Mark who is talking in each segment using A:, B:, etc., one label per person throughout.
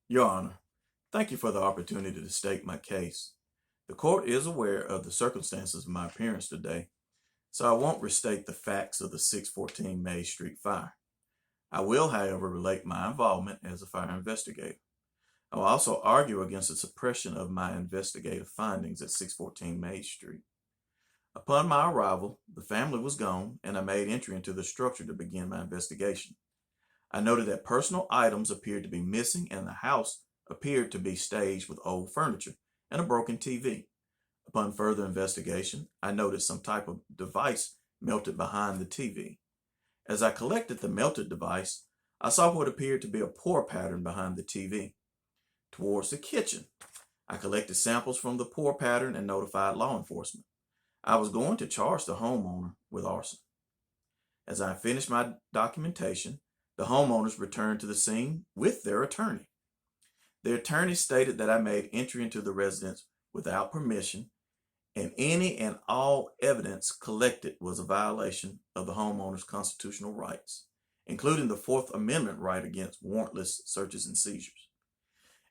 A: Your Honor, thank you for the opportunity to state my case. The court is aware of the circumstances of my appearance today, so I won't restate the facts of the 614 May Street fire. I will, however, relate my involvement as a fire investigator. I will also argue against the suppression of my investigative findings at 614 May Street. Upon my arrival, the family was gone, and I made entry into the structure to begin my investigation. I noted that personal items appeared to be missing and the house appeared to be staged with old furniture and a broken TV. Upon further investigation, I noticed some type of device melted behind the TV. As I collected the melted device, I saw what appeared to be a pour pattern behind the TV. Towards the kitchen, I collected samples from the pour pattern and notified law enforcement. I was going to charge the homeowner with arson. As I finished my documentation, the homeowners returned to the scene with their attorney. The attorney stated that I made entry into the residence without permission, and any and all evidence collected was a violation of the homeowner's constitutional rights, including the Fourth Amendment right against warrantless searches and seizures.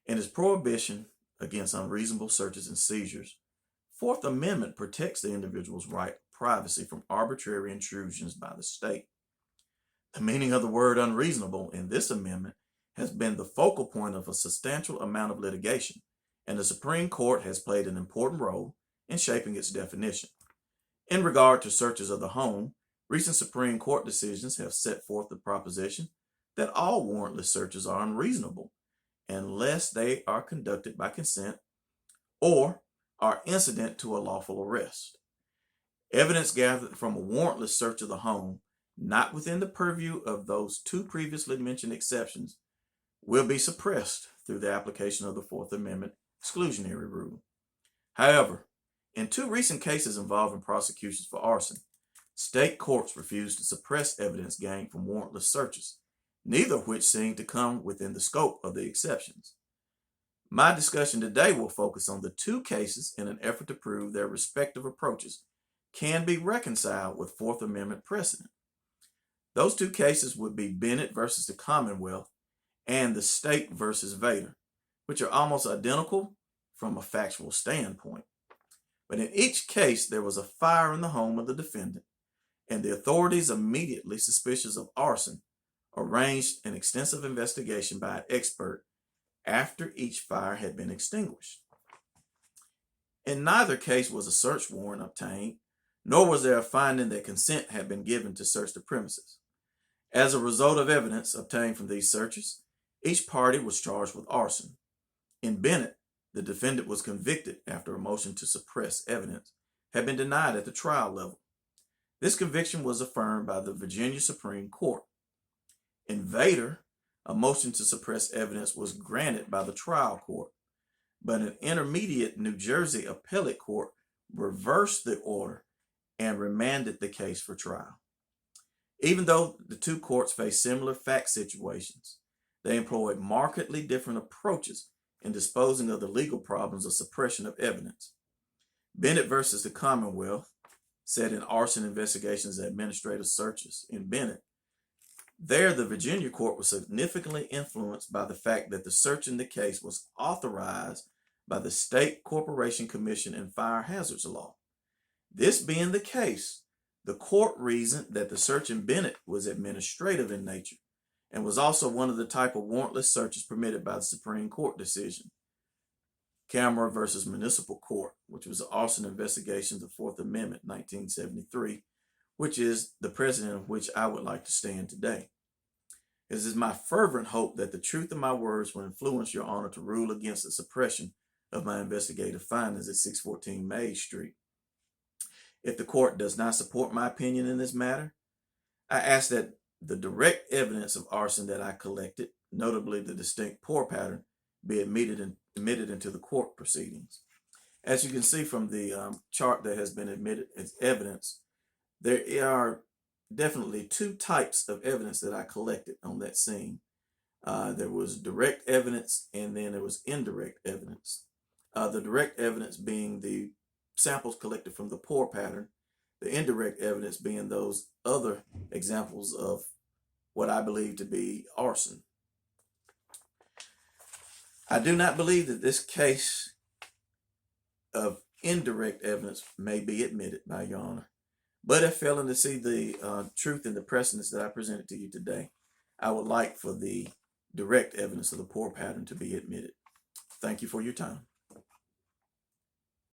A: In its prohibition against unreasonable searches and seizures, Fourth Amendment protects the individual's right to privacy from arbitrary intrusions by the state. The meaning of the word unreasonable in this amendment has been the focal point of a substantial amount of litigation, and the Supreme Court has played an important role in shaping its definition. In regard to searches of the home, recent Supreme Court decisions have set forth the proposition that all warrantless searches are unreasonable unless they are conducted by consent or are incident to a lawful arrest. Evidence gathered from a warrantless search of the home, not within the purview of those two previously mentioned exceptions, will be suppressed through the application of the Fourth Amendment exclusionary rule. However, in two recent cases involving prosecutions for arson, state courts refused to suppress evidence gained from warrantless searches, neither of which seemed to come within the scope of the exceptions. My discussion today will focus on the two cases in an effort to prove their respective approaches can be reconciled with Fourth Amendment precedent. Those two cases would be Bennett versus the Commonwealth and the State versus Vader, which are almost identical from a factual standpoint. But in each case, there was a fire in the home of the defendant, and the authorities, immediately suspicious of arson, arranged an extensive investigation by an expert after each fire had been extinguished. In neither case was a search warrant obtained, nor was there a finding that consent had been given to search the premises. As a result of evidence obtained from these searches, each party was charged with arson. In Bennett, the defendant was convicted after a motion to suppress evidence had been denied at the trial level. This conviction was affirmed by the Virginia Supreme Court. In Vader, a motion to suppress evidence was granted by the trial court, but an intermediate New Jersey appellate court reversed the order and remanded the case for trial. Even though the two courts faced similar fact situations, they employed markedly different approaches in disposing of the legal problems of suppression of evidence. Bennett versus the Commonwealth said in arson investigations and administrative searches in Bennett, there the Virginia court was significantly influenced by the fact that the search in the case was authorized by the State Corporation Commission and Fire Hazards Law. This being the case, the court reasoned that the search in Bennett was administrative in nature and was also one of the type of warrantless searches permitted by the Supreme Court decision, Camera versus Municipal Court, which was an arson investigation of the Fourth Amendment, 1973, which is the precedent of which I would like to stand today. It is my fervent hope that the truth of my words will influence your honor to rule against the suppression of my investigative findings at 614 May Street. If the court does not support my opinion in this matter, I ask that the direct evidence of arson that I collected, notably the distinct pour pattern, be admitted into the court proceedings. As you can see from the chart that has been admitted as evidence, there are definitely two types of evidence that I collected on that scene. There was direct evidence and then there was indirect evidence. The direct evidence being the samples collected from the pour pattern, the indirect evidence being those other examples of what I believe to be arson. I do not believe that this case of indirect evidence may be admitted by Your Honor. But if failing to see the truth in the precedents that I presented to you today, I would like for the direct evidence of the pour pattern to be admitted. Thank you for your time.